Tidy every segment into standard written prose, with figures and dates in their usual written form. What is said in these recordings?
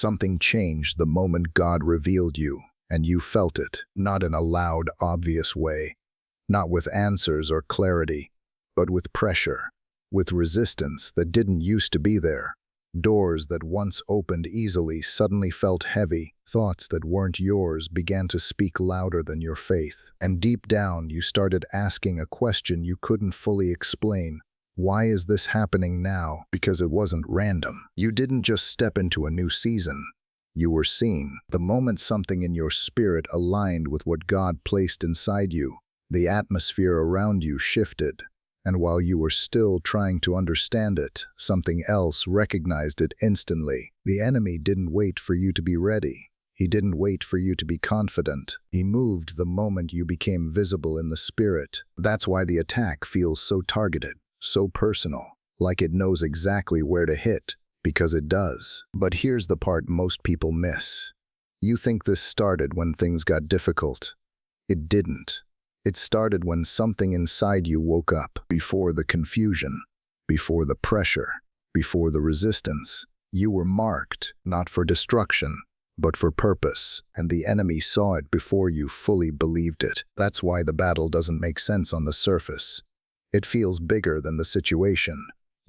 Something changed the moment God revealed you, and you felt it, not in a loud, obvious way, not with answers or clarity, but with pressure, with resistance that didn't used to be there. Doors that once opened easily suddenly felt heavy. Thoughts that weren't yours began to speak louder than your faith. And deep down, you started asking a question you couldn't fully explain. Why is this happening now? Because it wasn't random. You didn't just step into a new season. You were seen. The moment something in your spirit aligned with what God placed inside you, the atmosphere around you shifted. And while you were still trying to understand it, something else recognized it instantly. The enemy didn't wait for you to be ready. He didn't wait for you to be confident. He moved the moment you became visible in the spirit. That's why the attack feels so targeted, so personal, like it knows exactly where to hit, because it does. But here's the part most people miss. You think this started when things got difficult. It didn't. It started when something inside you woke up, before the confusion, before the pressure, before the resistance. You were marked, not for destruction, but for purpose, and the enemy saw it before you fully believed it. That's why the battle doesn't make sense on the surface. It feels bigger than the situation,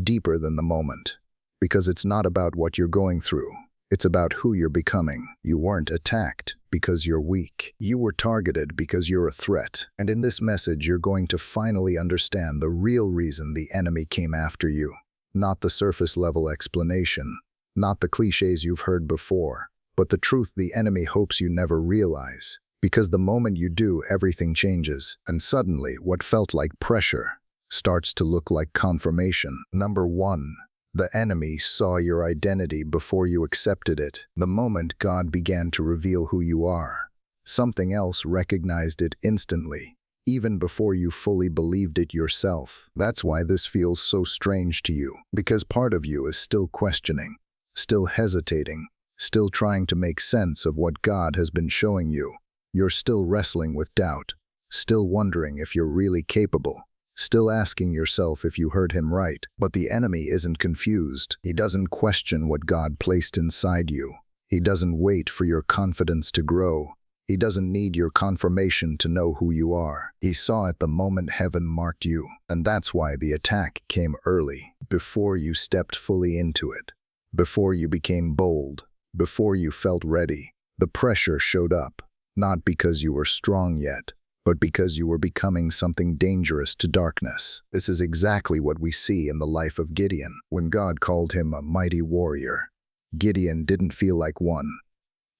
deeper than the moment, because it's not about what you're going through. It's about who you're becoming. You weren't attacked because you're weak. You were targeted because you're a threat. And in this message, you're going to finally understand the real reason the enemy came after you. Not the surface-level explanation, not the cliches you've heard before, but the truth the enemy hopes you never realize. Because the moment you do, everything changes. And suddenly, what felt like pressure starts to look like confirmation. Number 1. The enemy saw your identity before you accepted it. The moment God began to reveal who you are, something else recognized it instantly, even before you fully believed it yourself. That's why this feels so strange to you, because part of you is still questioning, still hesitating, still trying to make sense of what God has been showing you. You're still wrestling with doubt, still wondering if you're really capable, still asking yourself if you heard him right. But the enemy isn't confused. He doesn't question what God placed inside you. He doesn't wait for your confidence to grow. He doesn't need your confirmation to know who you are. He saw it the moment heaven marked you. And that's why the attack came early, before you stepped fully into it, before you became bold, before you felt ready. The pressure showed up, not because you were strong yet, but because you were becoming something dangerous to darkness. This is exactly what we see in the life of Gideon. When God called him a mighty warrior, Gideon didn't feel like one.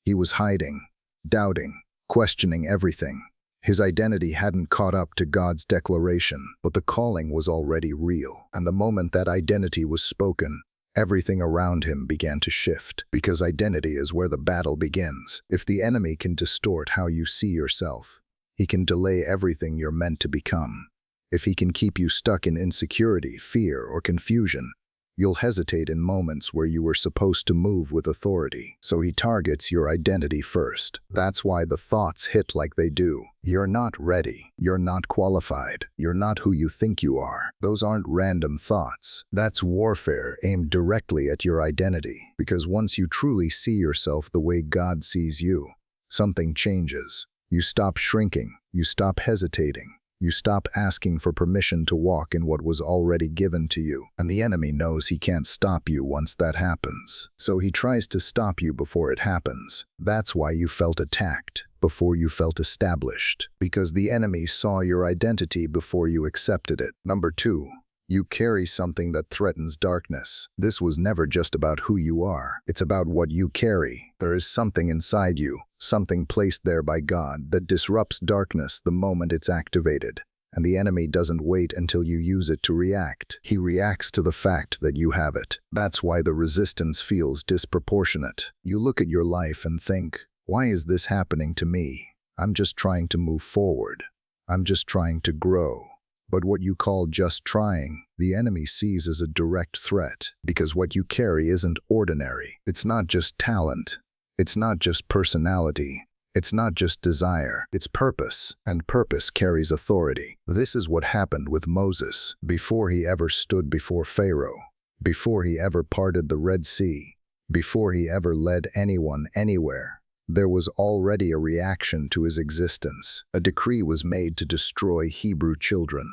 He was hiding, doubting, questioning everything. His identity hadn't caught up to God's declaration, but the calling was already real. And the moment that identity was spoken, everything around him began to shift, because identity is where the battle begins. If the enemy can distort how you see yourself, he can delay everything you're meant to become. If he can keep you stuck in insecurity, fear, or confusion, you'll hesitate in moments where you were supposed to move with authority. So he targets your identity first. That's why the thoughts hit like they do. You're not ready. You're not qualified. You're not who you think you are. Those aren't random thoughts. That's warfare aimed directly at your identity. Because once you truly see yourself the way God sees you, something changes. You stop shrinking, you stop hesitating, you stop asking for permission to walk in what was already given to you. And the enemy knows he can't stop you once that happens. So he tries to stop you before it happens. That's why you felt attacked, before you felt established. Because the enemy saw your identity before you accepted it. Number 2. You carry something that threatens darkness. This was never just about who you are. It's about what you carry. There is something inside you, something placed there by God, that disrupts darkness the moment it's activated. And the enemy doesn't wait until you use it to react. He reacts to the fact that you have it. That's why the resistance feels disproportionate. You look at your life and think, why is this happening to me? I'm just trying to move forward. I'm just trying to grow. But what you call just trying, the enemy sees as a direct threat, because what you carry isn't ordinary. It's not just talent. It's not just personality. It's not just desire. It's purpose, and purpose carries authority. This is what happened with Moses before he ever stood before Pharaoh, before he ever parted the Red Sea, Before he ever led anyone anywhere, there was already a reaction to his existence. A decree was made to destroy Hebrew children.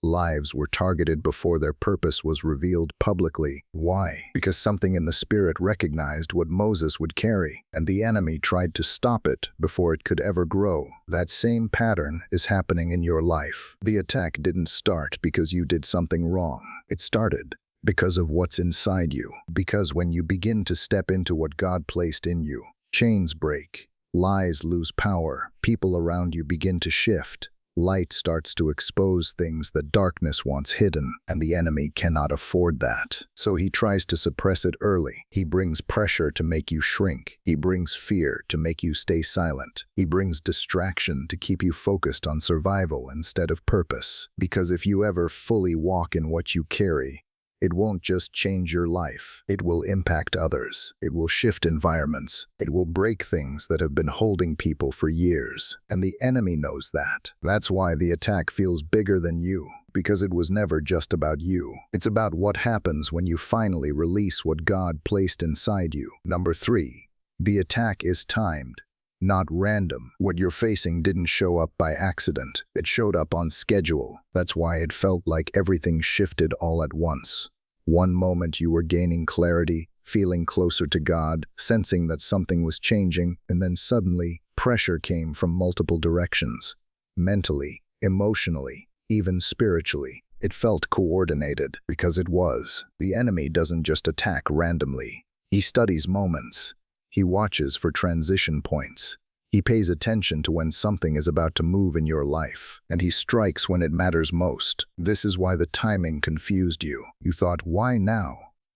Lives were targeted before their purpose was revealed publicly. Why? Because something in the spirit recognized what Moses would carry, and the enemy tried to stop it before it could ever grow. That same pattern is happening in your life. The attack didn't start because you did something wrong. It started because of what's inside you. Because when you begin to step into what God placed in you, chains break, lies lose power, people around you begin to shift. Light starts to expose things that darkness wants hidden, and the enemy cannot afford that. So he tries to suppress it early. He brings pressure to make you shrink. He brings fear to make you stay silent. He brings distraction to keep you focused on survival instead of purpose. Because if you ever fully walk in what you carry, it won't just change your life. It will impact others. It will shift environments. It will break things that have been holding people for years. And the enemy knows that. That's why the attack feels bigger than you, because it was never just about you. It's about what happens when you finally release what God placed inside you. Number 3, the attack is timed, not random. What you're facing didn't show up by accident. It showed up on schedule. That's why it felt like everything shifted all at once. One moment you were gaining clarity, feeling closer to God, sensing that something was changing, and then suddenly, pressure came from multiple directions. Mentally, emotionally, even spiritually. It felt coordinated, because it was. The enemy doesn't just attack randomly. He studies moments. He watches for transition points. He pays attention to when something is about to move in your life, and he strikes when it matters most. This is why the timing confused you. You thought, why now?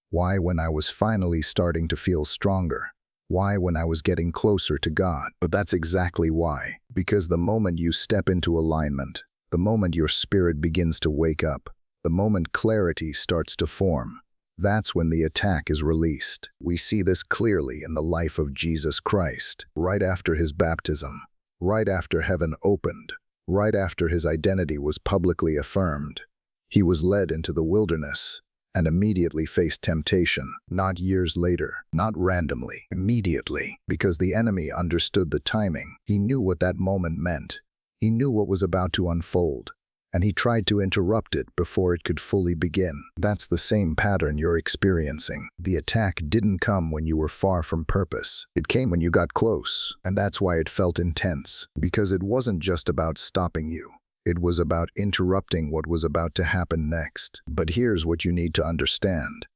Why when I was finally starting to feel stronger? Why when I was getting closer to God? But that's exactly why. Because the moment you step into alignment, the moment your spirit begins to wake up, the moment clarity starts to form, that's when the attack is released. We see this clearly in the life of Jesus Christ. Right after his baptism, right after heaven opened, right after his identity was publicly affirmed, he was led into the wilderness and immediately faced temptation. Not years later, not randomly, immediately, because the enemy understood the timing. He knew what that moment meant. He knew what was about to unfold, and he tried to interrupt it before it could fully begin. That's the same pattern you're experiencing. The attack didn't come when you were far from purpose. It came when you got close, and that's why it felt intense. Because it wasn't just about stopping you. It was about interrupting what was about to happen next. But here's what you need to understand.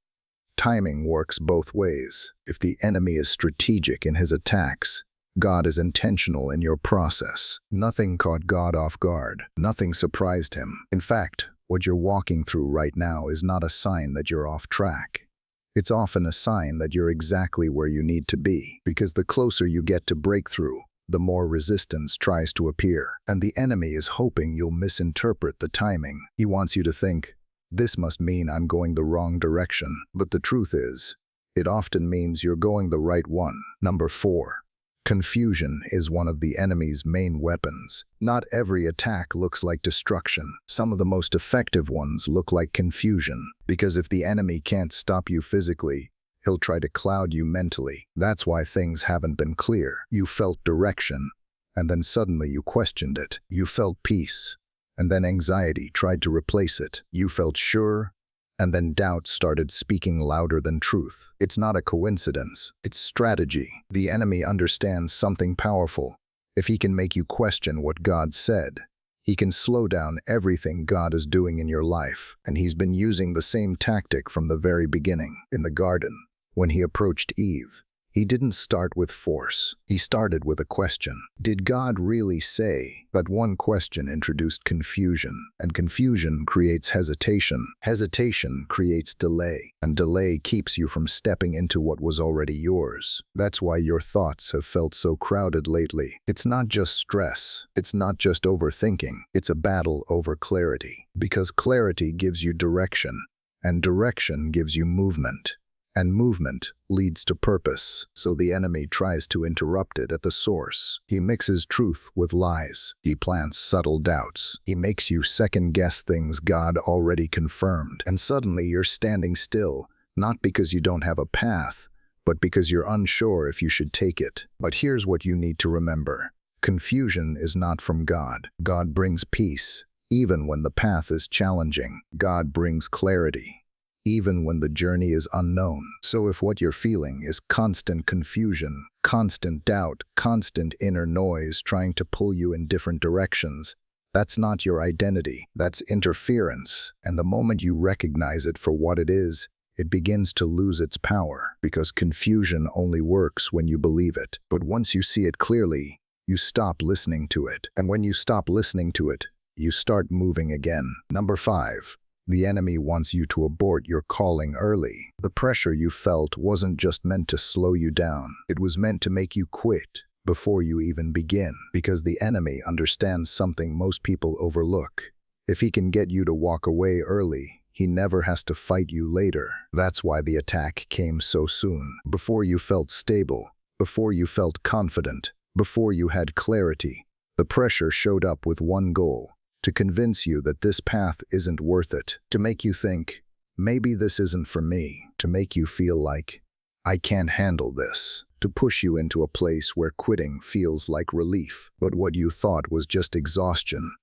Timing works both ways. If the enemy is strategic in his attacks, God is intentional in your process. Nothing caught God off guard. Nothing surprised him. In fact, what you're walking through right now is not a sign that you're off track. It's often a sign that you're exactly where you need to be, because the closer you get to breakthrough, the more resistance tries to appear. And the enemy is hoping you'll misinterpret the timing. He wants you to think, this must mean I'm going the wrong direction. But the truth is, it often means you're going the right one. Number 4. Confusion is one of the enemy's main weapons. Not every attack looks like destruction. Some of the most effective ones look like confusion, because if the enemy can't stop you physically, he'll try to cloud you mentally. That's why things haven't been clear. You felt direction, and then suddenly you questioned it. You felt peace, and then anxiety tried to replace it. You felt sure, and then doubt started speaking louder than truth. It's not a coincidence. It's strategy. The enemy understands something powerful. If he can make you question what God said, he can slow down everything God is doing in your life. And he's been using the same tactic from the very beginning. In the garden, when he approached Eve, he didn't start with force. He started with a question. Did God really say? That one question introduced confusion, and confusion creates hesitation. Hesitation creates delay, and delay keeps you from stepping into what was already yours. That's why your thoughts have felt so crowded lately. It's not just stress. It's not just overthinking. It's a battle over clarity. Because clarity gives you direction, and direction gives you movement. And movement leads to purpose, so the enemy tries to interrupt it at the source. He mixes truth with lies. He plants subtle doubts. He makes you second-guess things God already confirmed. And suddenly you're standing still, not because you don't have a path, but because you're unsure if you should take it. But here's what you need to remember. Confusion is not from God. God brings peace, even when the path is challenging. God brings clarity, even when the journey is unknown. So if what you're feeling is constant confusion, constant doubt, constant inner noise trying to pull you in different directions, that's not your identity. That's interference. And the moment you recognize it for what it is, it begins to lose its power, because confusion only works when you believe it. But once you see it clearly, you stop listening to it. And when you stop listening to it, you start moving again. Number 5. The enemy wants you to abort your calling early. The pressure you felt wasn't just meant to slow you down. It was meant to make you quit before you even begin, because the enemy understands something most people overlook. If he can get you to walk away early, he never has to fight you later. That's why the attack came so soon. Before you felt stable, before you felt confident, before you had clarity, the pressure showed up with one goal: to convince you that this path isn't worth it, to make you think, maybe this isn't for me, to make you feel like, I can't handle this, to push you into a place where quitting feels like relief. But what you thought was just exhaustion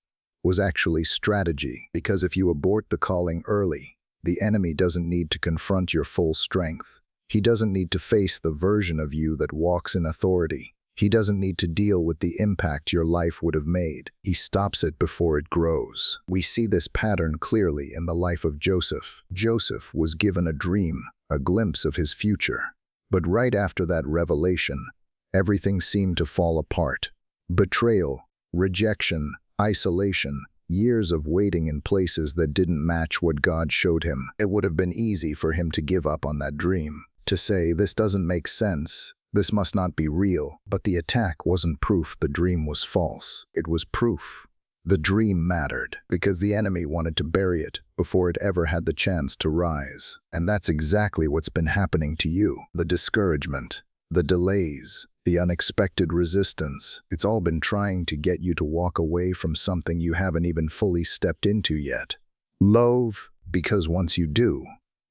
was actually strategy, because if you abort the calling early, the enemy doesn't need to confront your full strength. He doesn't need to face the version of you that walks in authority. He doesn't need to deal with the impact your life would have made. He stops it before it grows. We see this pattern clearly in the life of Joseph. Joseph was given a dream, a glimpse of his future. But right after that revelation, everything seemed to fall apart. Betrayal, rejection, isolation, years of waiting in places that didn't match what God showed him. It would have been easy for him to give up on that dream, to say, this doesn't make sense. This must not be real. But the attack wasn't proof the dream was false. It was proof. The dream mattered, because the enemy wanted to bury it before it ever had the chance to rise. And that's exactly what's been happening to you. The discouragement, the delays, the unexpected resistance. It's all been trying to get you to walk away from something you haven't even fully stepped into yet. Loathe, because once you do,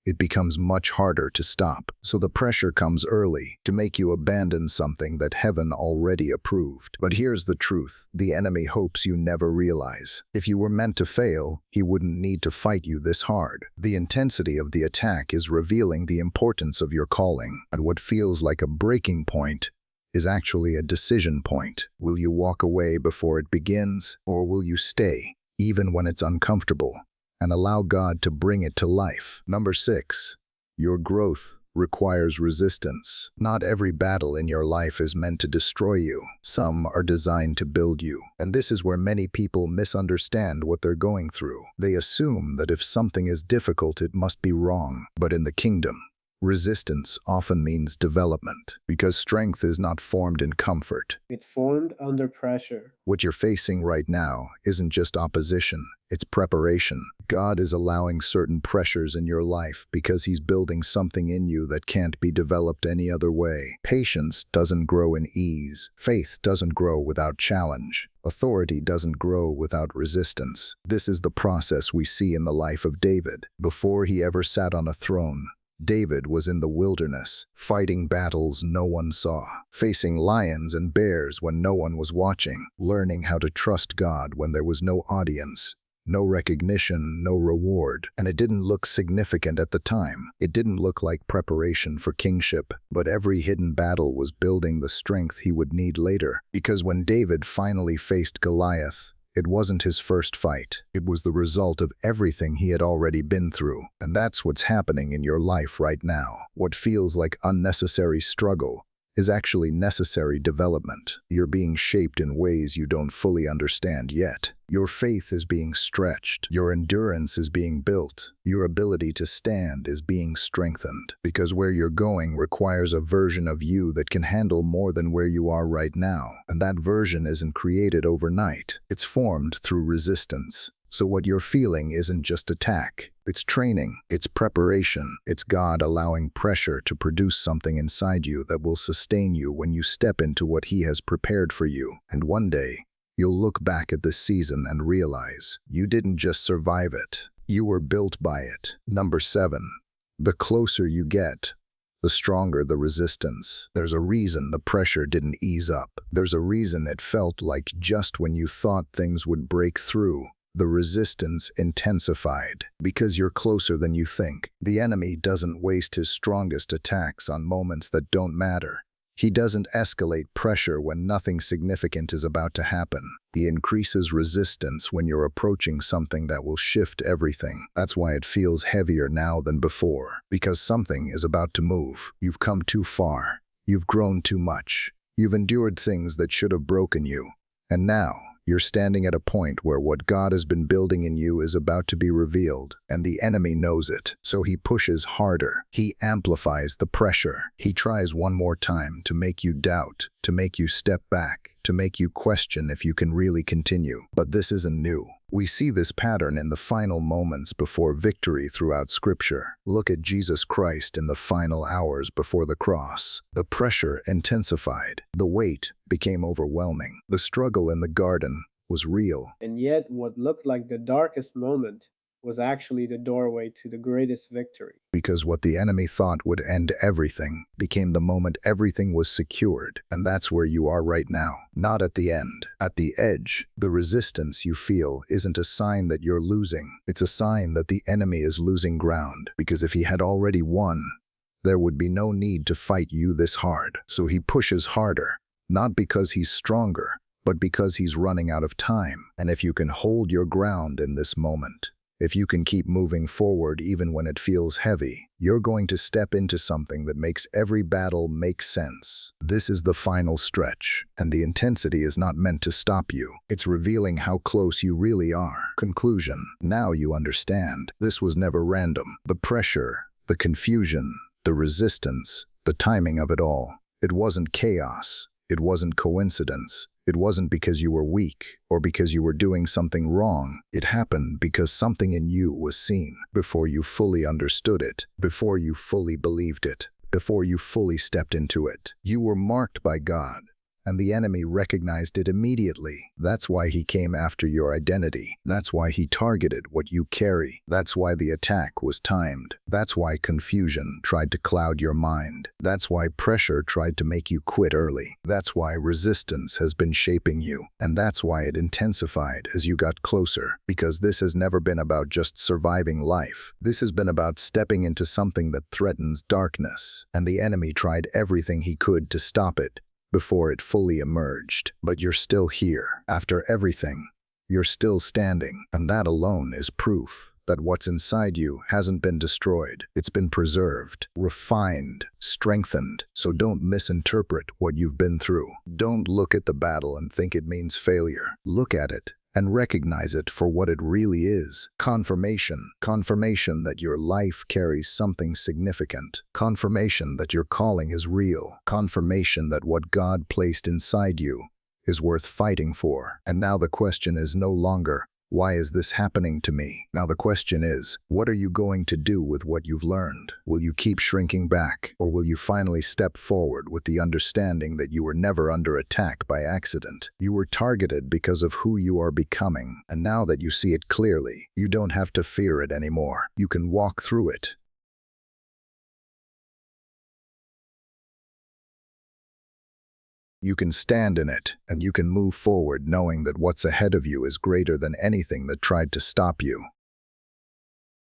it becomes much harder to stop. So the pressure comes early to make you abandon something that heaven already approved. But here's the truth the enemy hopes you never realize. If you were meant to fail, he wouldn't need to fight you this hard. The intensity of the attack is revealing the importance of your calling, and what feels like a breaking point is actually a decision point. Will you walk away before it begins, or will you stay, even when it's uncomfortable, and allow God to bring it to life? Number 6, your growth requires resistance. Not every battle in your life is meant to destroy you. Some are designed to build you. And this is where many people misunderstand what they're going through. They assume that if something is difficult, it must be wrong. But in the kingdom, resistance often means development, because strength is not formed in comfort. It formed under pressure. What you're facing right now isn't just opposition, it's preparation. God is allowing certain pressures in your life because He's building something in you that can't be developed any other way. Patience doesn't grow in ease. Faith doesn't grow without challenge. Authority doesn't grow without resistance. This is the process we see in the life of David. Before he ever sat on a throne, David was in the wilderness, fighting battles no one saw, facing lions and bears when no one was watching, learning how to trust God when there was no audience, no recognition, no reward. And it didn't look significant at the time. It didn't look like preparation for kingship, but every hidden battle was building the strength he would need later. Because when David finally faced Goliath, it wasn't his first fight. It was the result of everything he had already been through. And that's what's happening in your life right now. What feels like unnecessary struggle is actually necessary development. You're being shaped in ways you don't fully understand yet. Your faith is being stretched. Your endurance is being built. Your ability to stand is being strengthened. Because where you're going requires a version of you that can handle more than where you are right now. And that version isn't created overnight. It's formed through resistance. So what you're feeling isn't just attack. It's training, it's preparation, it's God allowing pressure to produce something inside you that will sustain you when you step into what He has prepared for you. And one day, you'll look back at this season and realize you didn't just survive it, you were built by it. Number 7, the closer you get, the stronger the resistance. There's a reason the pressure didn't ease up. There's a reason it felt like just when you thought things would break through, the resistance intensified. Because you're closer than you think. The enemy doesn't waste his strongest attacks on moments that don't matter. He doesn't escalate pressure when nothing significant is about to happen. He increases resistance when you're approaching something that will shift everything. That's why it feels heavier now than before. Because something is about to move. You've come too far. You've grown too much. You've endured things that should have broken you. And now, you're standing at a point where what God has been building in you is about to be revealed, and the enemy knows it. So he pushes harder. He amplifies the pressure. He tries one more time to make you doubt, to make you step back, to make you question if you can really continue. But this isn't new. We see this pattern in the final moments before victory throughout Scripture. Look at Jesus Christ in the final hours before the cross. The pressure intensified. The weight became overwhelming. The struggle in the garden was real. And yet, what looked like the darkest moment was actually the doorway to the greatest victory. Because what the enemy thought would end everything became the moment everything was secured. And that's where you are right now. Not at the end. At the edge, the resistance you feel isn't a sign that you're losing. It's a sign that the enemy is losing ground. Because if he had already won, there would be no need to fight you this hard. So he pushes harder, not because he's stronger, but because he's running out of time. And if you can hold your ground in this moment, if you can keep moving forward even when it feels heavy, you're going to step into something that makes every battle make sense. This is the final stretch, and the intensity is not meant to stop you. It's revealing how close you really are. Conclusion. Now you understand. This was never random. The pressure, the confusion, the resistance, the timing of it all. It wasn't chaos. It wasn't coincidence. It wasn't because you were weak or because you were doing something wrong. It happened because something in you was seen before you fully understood it, before you fully believed it, before you fully stepped into it. You were marked by God, and the enemy recognized it immediately. That's why he came after your identity. That's why he targeted what you carry. That's why the attack was timed. That's why confusion tried to cloud your mind. That's why pressure tried to make you quit early. That's why resistance has been shaping you. And that's why it intensified as you got closer. Because this has never been about just surviving life. This has been about stepping into something that threatens darkness. And the enemy tried everything he could to stop it before it fully emerged. But you're still here. After everything, you're still standing. And that alone is proof that what's inside you hasn't been destroyed. It's been preserved, refined, strengthened. So don't misinterpret what you've been through. Don't look at the battle and think it means failure. Look at it and recognize it for what it really is. Confirmation. Confirmation that your life carries something significant. Confirmation that your calling is real. Confirmation that what God placed inside you is worth fighting for. And now the question is no longer, why is this happening to me? Now the question is, what are you going to do with what you've learned? Will you keep shrinking back, or will you finally step forward with the understanding that you were never under attack by accident? You were targeted because of who you are becoming, and now that you see it clearly, you don't have to fear it anymore. You can walk through it. You can stand in it, and you can move forward knowing that what's ahead of you is greater than anything that tried to stop you.